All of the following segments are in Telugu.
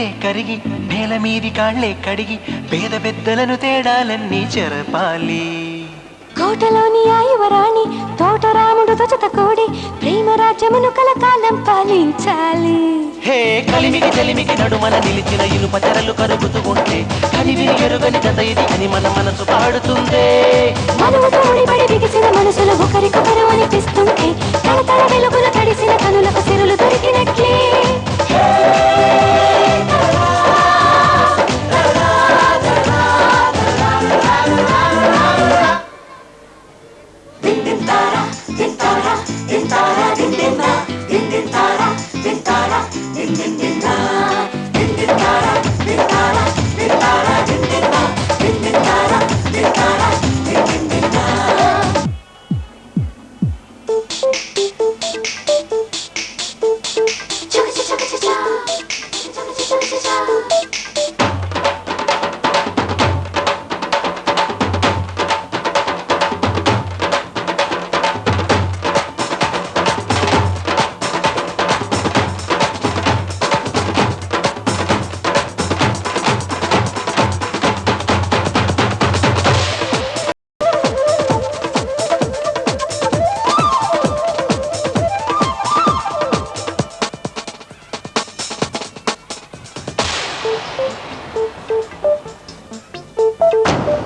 గుండె కరిగి నేల మీది కాళ్లే కడిగి పేద పెద్దలను తేడాలన్నీ చెరపాలి. కోటలోని ఆయువరాణి తోటరాముడు త్వచత కూడి ప్రేమ రాజ్యమును కలకాలం పాలించాలి. హే కలిమికి చలిమికి నడుమన నిలిచిన ఇనుప తెరలు కరుగుతూ ఉంటే కనివిని ఎరుగని కథ ఇది అని మన మనసు పాడుతుందే. మనువుతో ముడిపడి బిగిసిన మనసులు ఒకరికొకరు అనిపిస్తుంటే తన వెలుగుల తడిసిన కనులకు సిరులు దొరికినట్లే.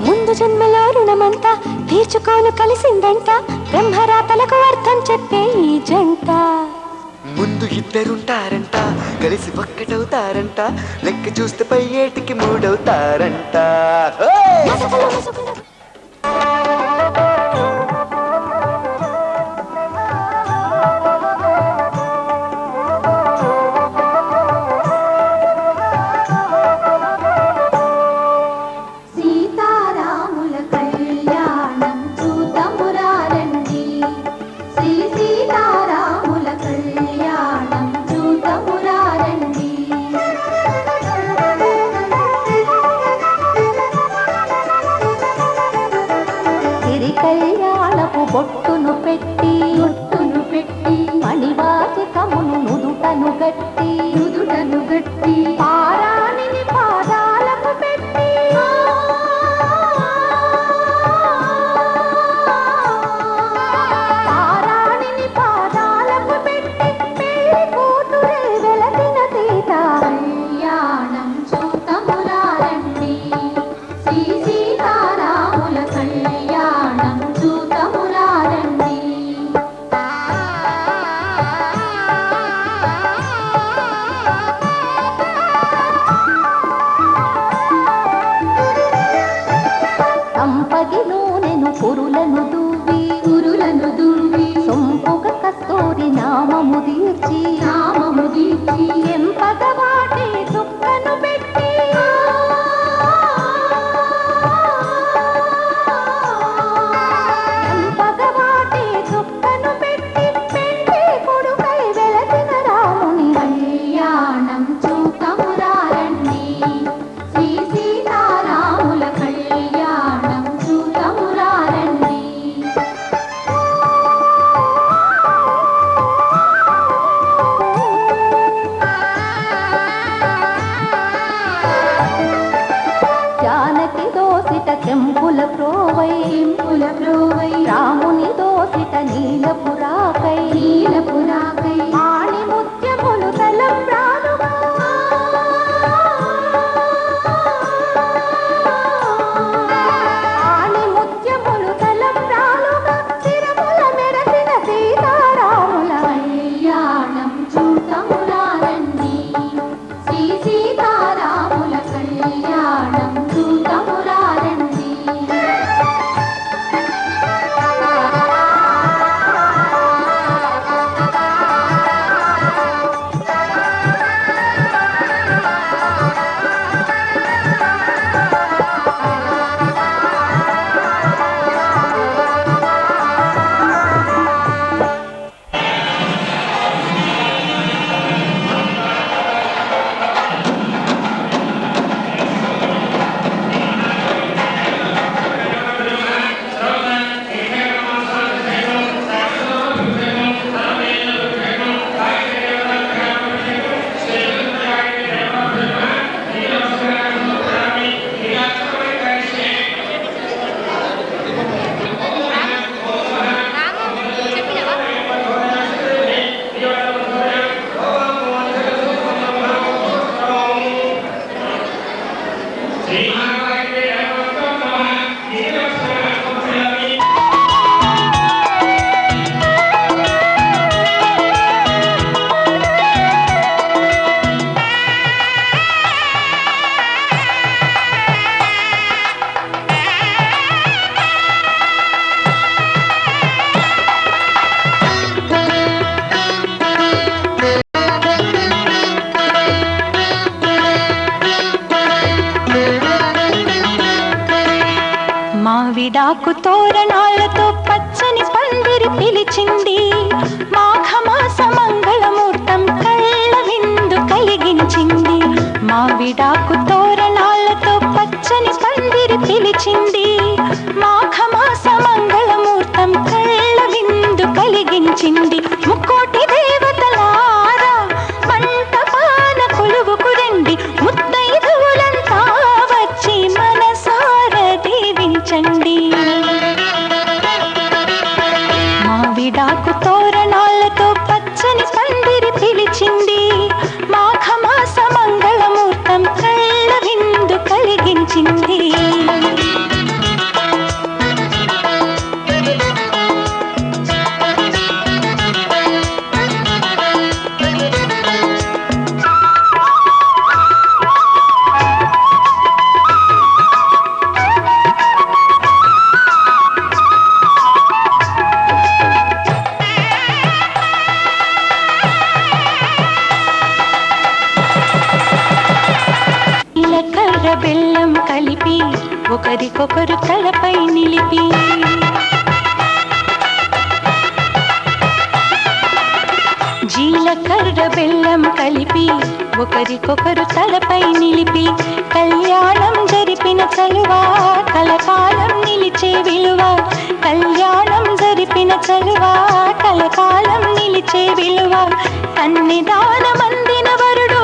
ముందు జన్మలో రుణమంతా తీర్చుకోను కలిసిందంట బ్రహ్మరాతలకు అర్థం చెప్పే ఈ జంట. ముందు ఇద్దరుంటారంట కలిసి ఒక్కటవుతారంట లెక్క చూస్తే పై ఏటికి మూడవుతారంట. కళ్యాణపు బొట్టును పెట్టి మణివాచికమును నుదుటను గట్టి పారాణిని పాదాలకు పెట్టి పెళ్లి కూతురే వెలసిన సీత. కళ్యాణం చూతమురారండి శ్రీ సీతారాముల కళ్యాణం చూతమురారండి. సంపగి నూనెను పురులను దువ్వి సొంపుగ కస్తూరి నామము దీర్చి ఎంపగ వాటి చుక్కను పెట్టి పెళ్లి కొడుకై వెలసిన రాముని కళ్యాణం చూతమురారండి శ్రీ సీతారాముల కళ్యాణం చూతమురారండి. జానకి దోసిట చెంపుల ప్రోవై రాముని దోసిట నీలపురాకై ఆణి ముత్యములు తలంబ్రాలుగా తిరుమల మెరసిన సీతారాముల కళ్యాణం చూతమురారండి శ్రీ సీతారాముల కళ్యాణం చూతమురారండి. విడాకు తోరణాలతో పచ్చని పందిరి పిలిచింది, మాఘమాస మంగళమూర్తం కళ్ళ విందు కలిగించింది. మా విడాకు తోరణాలతో పచ్చని పందిరి పిలిచింది, మాఘమాస మంగళమూర్తం కళ్ళ విందు కలిగించింది. ముక్కోటి దేవతలారా మంటపాన కొలువుకు రండి, ముత్తైదువులంతా వచ్చి మనసార దీవించండి. మా విడాకు తోరణాలతో పచ్చని పందిరి పిలిచింది, మాఘమాస మంగళమూర్తం కళ్ళ విందు కలిగించింది. జీలకర్ర బెల్లం కలిపి ఒకరికొకరు తలపై నిలిపి, జీలకర్ర బెల్లం కలిపి ఒకరికొకరు తలపై నిలిపి, కళ్యాణం జరిపిన చలువా కలకాలం నిలిచే విలువ, కళ్యాణం జరిపిన చలువా కలకాలం నిలిచే విలువ. కన్నిదానమందిన వరుడు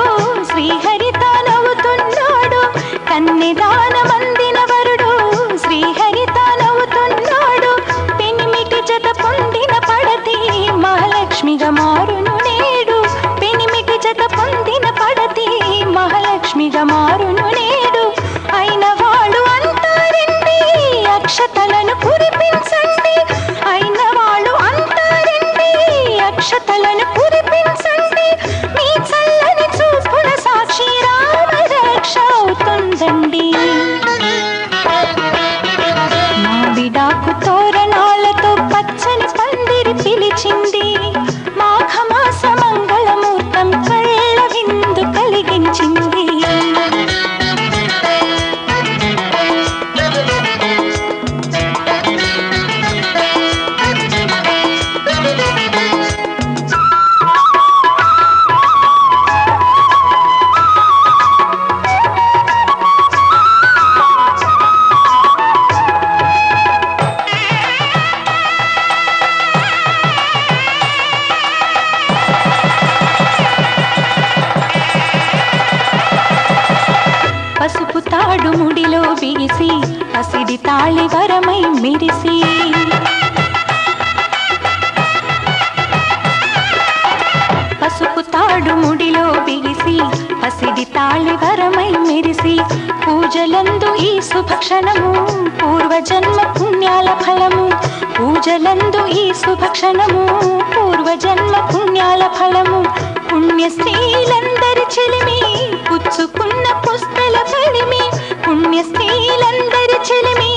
శ్రీహరి తానవుతున్నాడు, కన్నిదానమందిన వరుడు శ్రీహరి తానవుతున్నాడు. పెనిమిటి జత పొందిన పడతి మహాలక్ష్మిగా మారును నేడు, పెనిమిటి జత పొందిన పడతి మహాలక్ష్మిగా మారును నేడు. అయిన వాళ్ళు అంటారండి అక్షతలను కురిపించండి, అయిన వాళ్ళు అంటారండి అక్షతలను కురిపించండి. మీ చల్లని చూపుల సాక్షి రామరక్ష అవుతుందండి. మా విడాకు తోరణాలతో పచ్చని పందిరి పిలిచింది, మాఘమాస మంగళమూర్తం కళ్ళ విందు కలిగించింది. పసుపు తాడు ముడిలో బిగిసి పసిడి తాళి వరమై మెరిసి, పసుపు తాడు ముడిలో బిగిసి పసిడి తాళి వరమై మెరిసి, పూజలందు ఈ శుభక్షణము పూర్వజన్మ పుణ్యాల ఫలము, పూజలందు ఈ శుభక్షణము పూర్వజన్మ పుణ్యాల ఫలము. పుణ్యశ్రీలందరి చెలిమి పుచ్చుకున్న పుస్తల పరిమి, పుణ్యశ్రీలందరి చెలిమి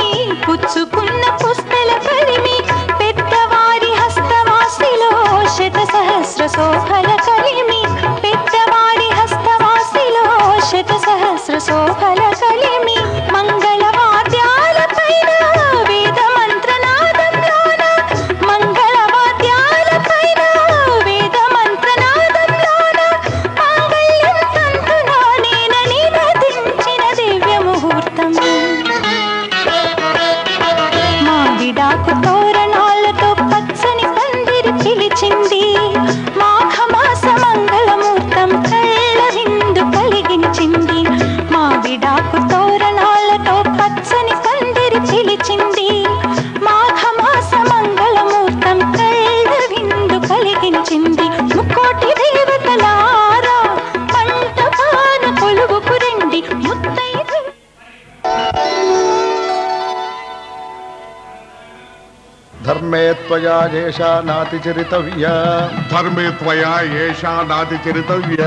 పుచ్చుకున్న పుస్తల పరిమి. పెద్దవారి హస్తవాసిలో శత సహస్ర శోభల కలిమి, పెద్దవారి హస్తవాసిలో శత సహస్ర శోభల కలిమి. మంగళవాద్యాల పైన వేద మంత్రనాదంలోన, మంగళవాద్యాల పైన వేద మంత్రనాదంలోన, మాంగళ్యం తంతునా నేనని నదించిన దివ్య ముహూర్తం. మా విడాకు తోరణాలతో పచ్చని పందిరి పిలిచింది, మాఘమాస మంగళమూర్తం కళ్ళ విందు కలిగించింది. మా విడాకు తోరణాలతో పచ్చని పందిరి పిలిచింది, మాఘమాస మంగళమూర్తం కళ్ళ విందు కలిగించింది. ముక్కోటి దేవతలారా మంటపాన కొలువుకు రండి, ముత్తైదు ధర్మే త్వయా ఏషా నాతి చరితవ్య, ధర్మే త్వయా ఏషా నాతి చరితవ్య.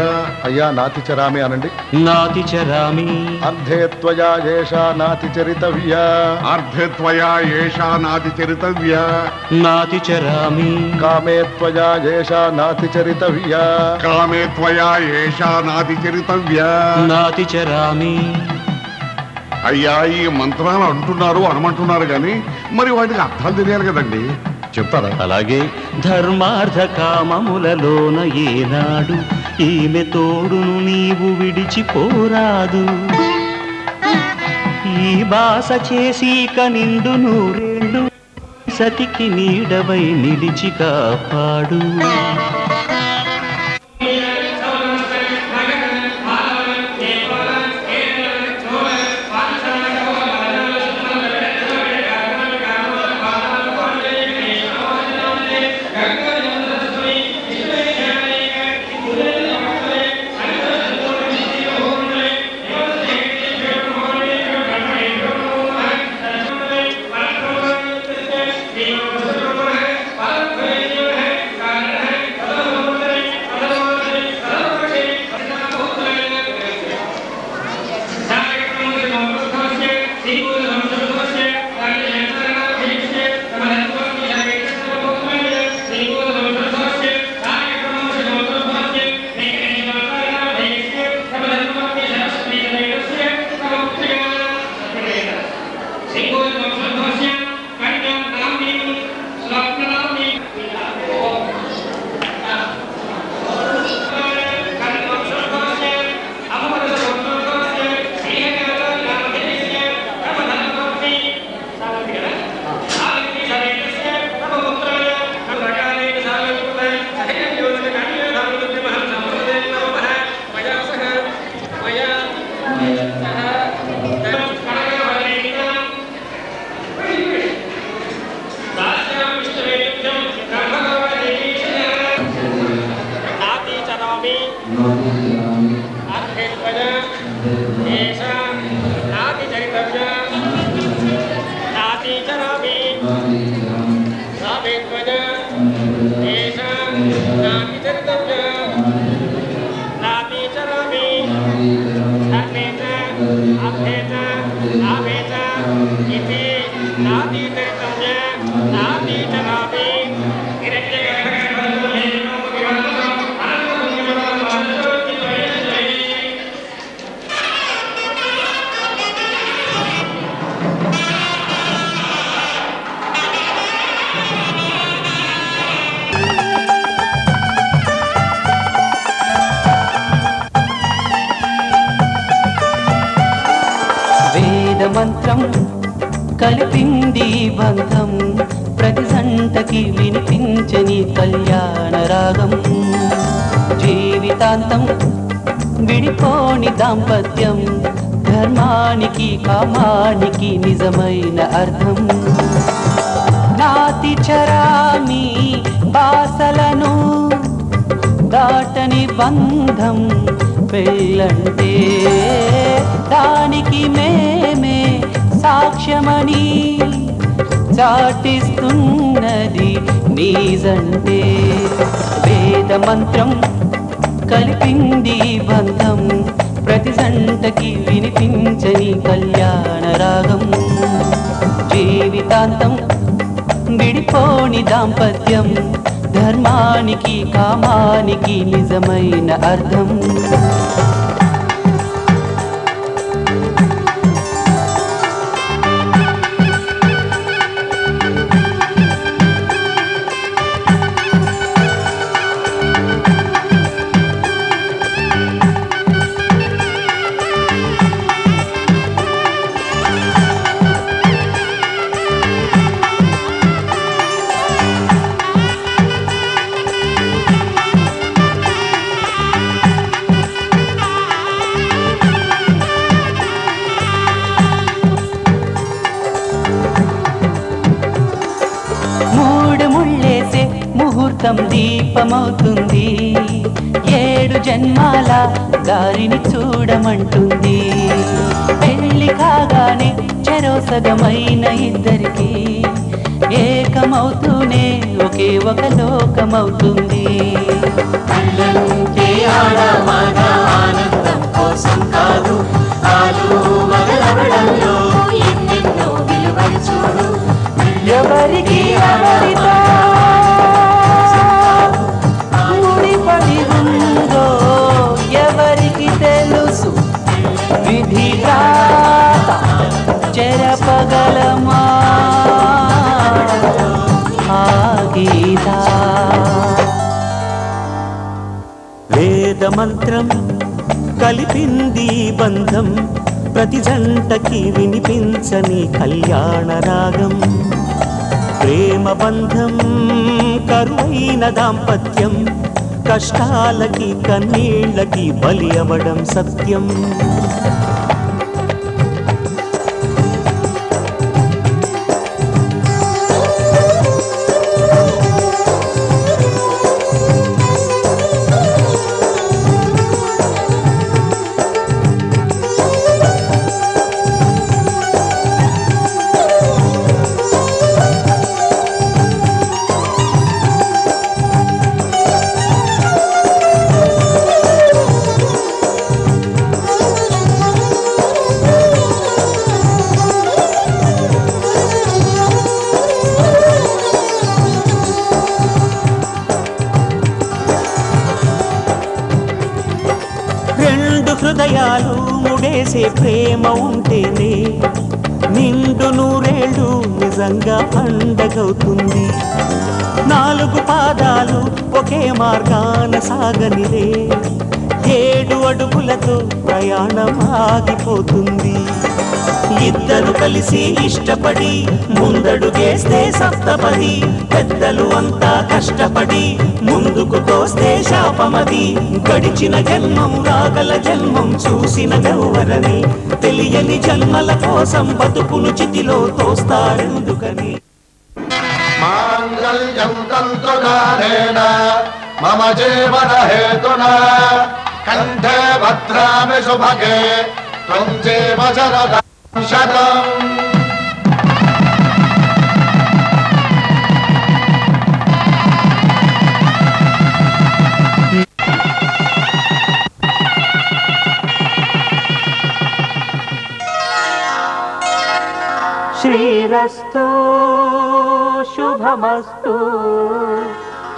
అయ్యా నాతి చరామి అనండి. నాతి చరామి అర్ధే త్వయా ఏషా నాతి చరితవ్య, అర్ధే త్వయా ఏషా నాతి చరితవ్య. నాతి చరామి కామే త్వయా ఏషా నాతి చరితవ్య, కామే త్వయా ఏషా నాతి చరితవ్య. నాతి చరామి అయ్యా ఈ మంత్రాలు అంటున్నారు అనమంటున్నారు కానీ మరి వాటికి అర్థాలు తెలియాలి కదండి, చెప్తారా? అలాగే ధర్మార్థ కామములలోన ఏనాడు ఈమె తోడును నీవు విడిచిపోరాదు. ఈ బాస చేసి కనిండు నూరేళ్ళు సతికి నీడవై నిలిచి కాపాడు. మంత్రం కలిపింది బంధం, ప్రతి జంటకి వినిపించని కళ్యాణ రాగం. జీవితాంతం విడిపోని దాంపత్యం, ధర్మానికి కామానికి నిజమైన అర్థం. నాతి చరామి బాసలను దాటని బంధం పెళ్ళంటే, దానికి మేమే సాక్ష్యమని చాటిస్తున్నది నీజంటే. వేద మంత్రం కలిపింది బంధం, ప్రతి జంటకి వినిపించని కళ్యాణ రాగం. జీవితాంతం విడిపోని దాంపత్యం, ధర్మానికి కామానికి నిజమైన అర్థం. ముహూర్తం దీపమవుతుంది, 7 జన్మాల దారిని చూడమంటుంది. పెళ్లి కాగానే చెరోసగమైన ఇద్దరికి ఏకమవుతూనే ఒకే ఒక లోకమవుతుంది. ఆనందం కోసం కాదు, ఎన్నెన్నో విలువలు చూడు. ఎవరికి ఎవరితో ముడిపడి ఉందో ఎవరికి తెలుసు. విధిరాత మంత్రం కలిపింది ఈ బంధం, ప్రతి జంటకి వినిపించని కళ్యాణ రాగం. ప్రేమ బంధం కరువైన దాంపత్యం, కష్టాలకి కన్నీళ్ళకి బలి అవడం సత్యం. హృదయాలు ముడేసే ప్రేమ ఉంటేనే నిండు నూరేళ్ళు నిజంగా పండగవుతుంది. 4 పాదాలు ఒకే మార్గాన సాగనిదే, 7 అడుగులతో ప్రయాణం ఆగిపోతుంది. ఇద్దరు కలిసి ఇష్టపడి ముందడుగేస్తే సప్తపది, పెద్దలు అంతా కష్టపడి ముందుకు తోస్తే శాపమది. గడిచిన జన్మం రాగల జన్మం చూసిన గౌవరని, తెలియని జన్మల కోసం బతుకును చితిలో తోస్తారెందుకని. మాంగళ్యం తంతుకారేణ మమ జీవన హేతునా కంఠే భద్రామి శుభగే త్వం జీవ శరదం శతం. శ్రీరస్తు శుభమస్తు,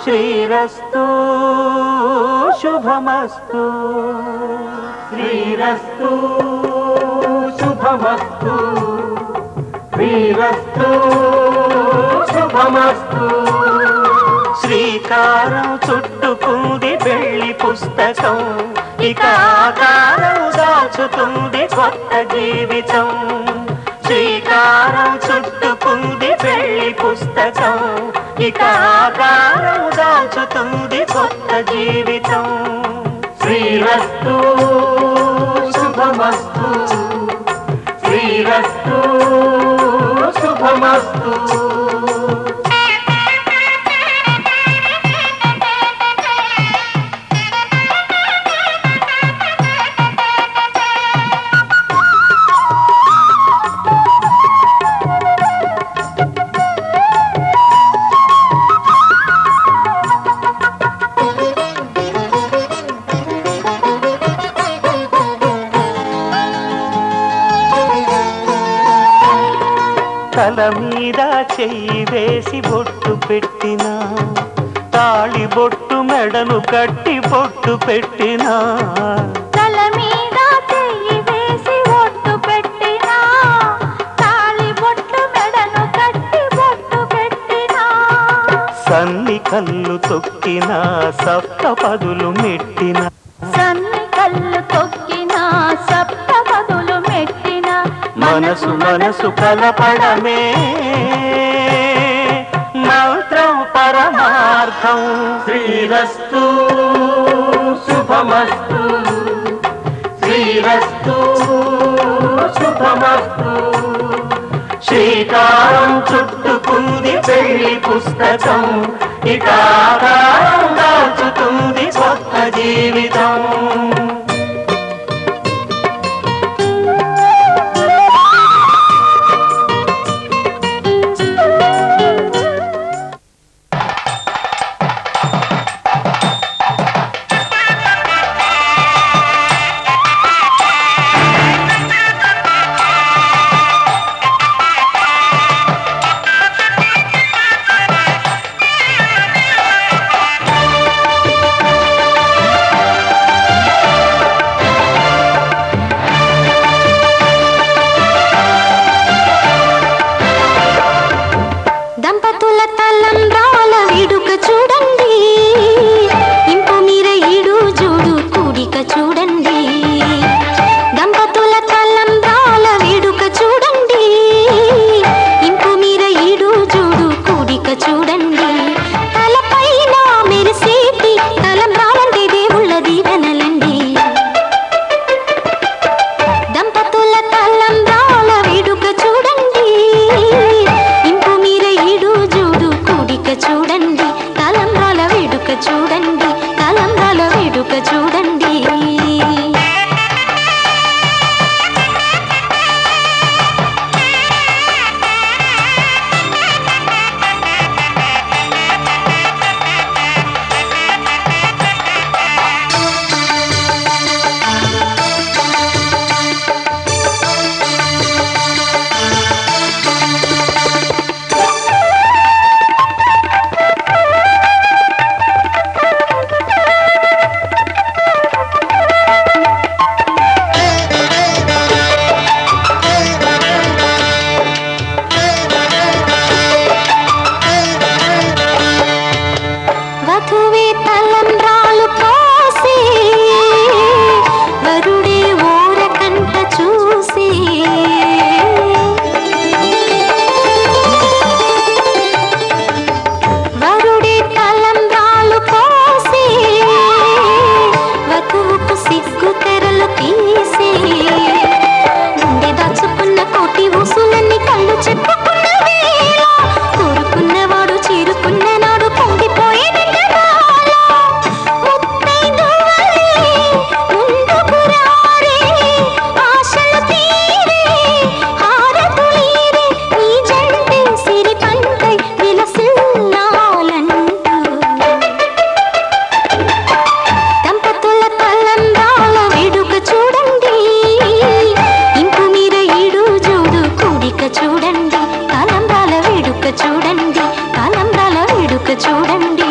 శ్రీరస్తు శుభమస్తు, శ్రీరస్తు శుభమస్తు, శ్రీరస్తు శుభమస్తు. శ్రీకారం చుట్టుకుంది పెళ్లి పుస్తకం, ఇక ఆకారం దాచుతుంది కొత్త జీవితం. శ్రీకారం చుట్టుకుంది పెళ్లి పుస్తకం, ఇక ఆకారం దాచుతుంది కొత్త జీవితం. శ్రీరస్తు శుభమస్తు, శ్రీరస్తు శుభమస్తు. తల మీద చెయ్యి వేసి బొట్టు పెట్టినా, తాళి బొట్టు మెడను కట్టి బొట్టు పెట్టినా, తల మీద చెయ్యి వేసి బొట్టు పెట్టినా, తాళి బొట్టు మెడను కట్టి బొట్టు పెట్టినా, సన్ని కళ్ళు తొక్కినా సప్తపదులు మెట్టిన, సన్ని కళ్ళు తొక్కినా సప్తపదులు మెట్టిన, మనసు మనసు కలపడమే మంత్రం పరమార్థం. శ్రీరస్తు శుభమస్తు, శ్రీరస్తు శుభమస్తు. శ్రీకారం చుట్టుకుంది పెళ్లి పుస్తకం, ఇక ఆకారం దాచుతుంది కొత్త జీవితం. చెప్పుకున్న వేళ కోరుకున్నవాడు చేరుకున్న నాడు పొంగిపోయే ముందుకు రారే ఆశలు తీరే హారతులీరే ఈ జంటే సిరి పంటై విలసిల్లాలంటూ దంపతుల తలంబ్రాల వేడుక చూడండి ఇంపు మీద ఈడు జోడు కూడిక చూడండి తలంబ్రాల వేడుక చూడండి తలంబ్రాల వేడుక చూడండి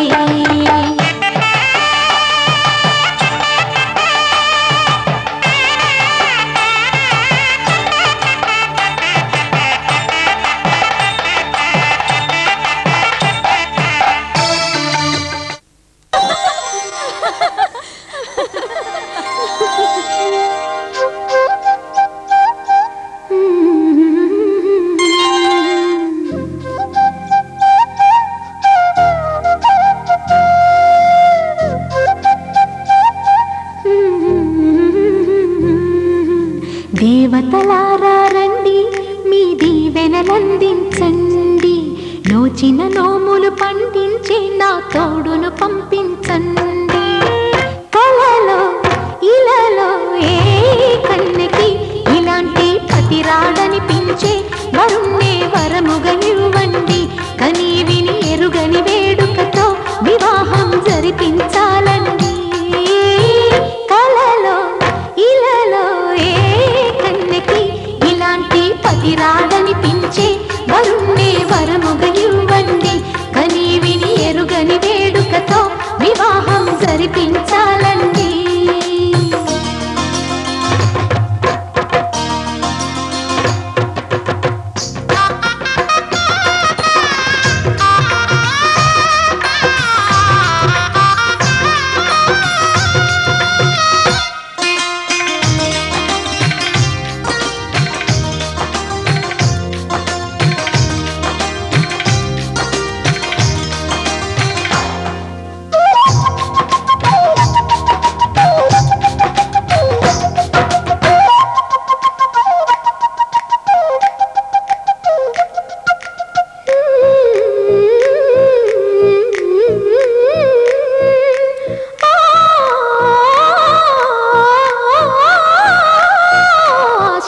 దేవతలారా రండి మీ దీవెనలందించండి నోచిన నోములు పండించి నా తోడును పంపించండి కలలో ఇలలో ఏ కన్నెకి ఇలాంటి పతి రాడనిపించే వరుణ్ణే వరముగా ఇవ్వండి కని విని ఎరుగని వేడుకతో వివాహం జరిపించాలండి కలలో ఇలలో ఏ కన్నెకి ఇలాంటి పతి రాడనిపించే వరుణ్ణే వరముగా ఇవ్వండి కని విని ఎరుగని వేడుకతో వివాహం జరిపించాలండి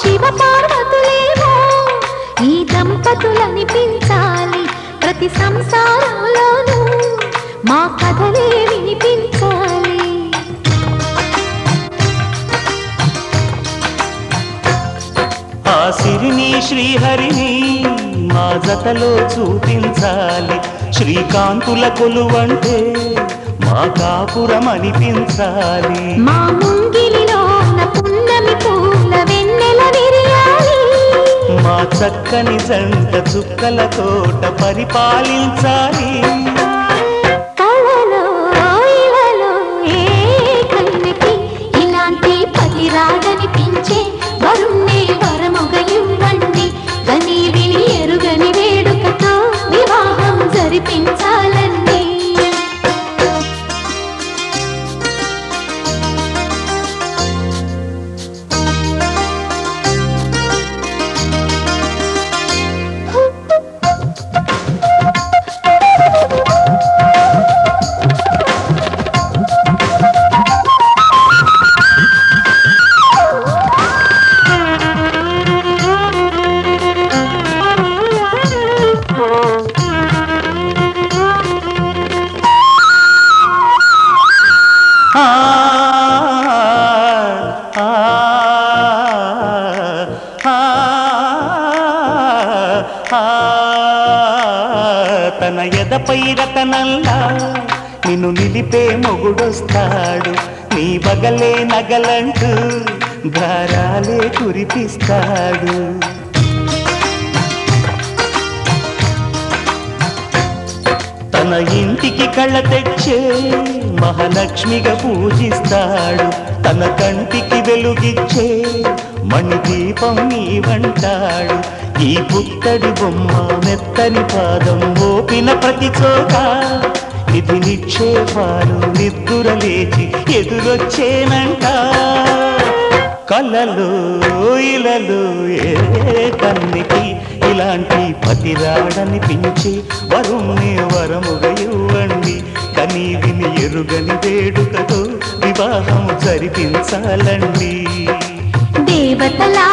శివ పార్వతులేమో ఈ దంపతులనిపించాలి ప్రతి సంసారంలోనూ మా కథలే వినిపించాలి ఆ సిరిని శ్రీహరిని మా జతలో చూపించాలి శ్రీకాంతుల కొలువంటే మా కాపురం అనిపించాలి మా ముంగిలిలో పున్నమి పూల వెన్నెల విరియాలి మా చక్కని జంట చుక్కల తోట పరిపాలించాలి కలలో ఇలలో ఏ కన్నెకి ఇలాంటి పతి రాడనిపించే వరుణ్ణే వరముగా ఇవ్వండి కని విని ఎరుగని వేడుకతో వివాహం జరిపించాలండి తన ఎదపై రతనల్లా నిన్ను నిలిపే మొగుడొస్తాడు నీ బగలే నగలంటూ ధారాలే కురిపిస్తాడు తన ఇంటికి కళ్ళ తెచ్చే మహాలక్ష్మిగా పూజిస్తాడు తన కంటికి వెలుగిచ్చే మణిదీపం నీవంటాడు ఈ పుత్తడి బొమ్మ మెత్తని పాదం మోపిన ప్రతి చోట నిధి నిక్షేపాలు నిద్దుర లేచి ఎదురొచ్చేనంట కలలో ఇలలో ఏ కన్నికి ఇలాంటి పతిరాడనిపించే వరుణ్ణి వరముగా ఇవ్వండి కనీ విని ఎరుగని వేడుకతో వివాహం జరిపించాలండి దేవతలా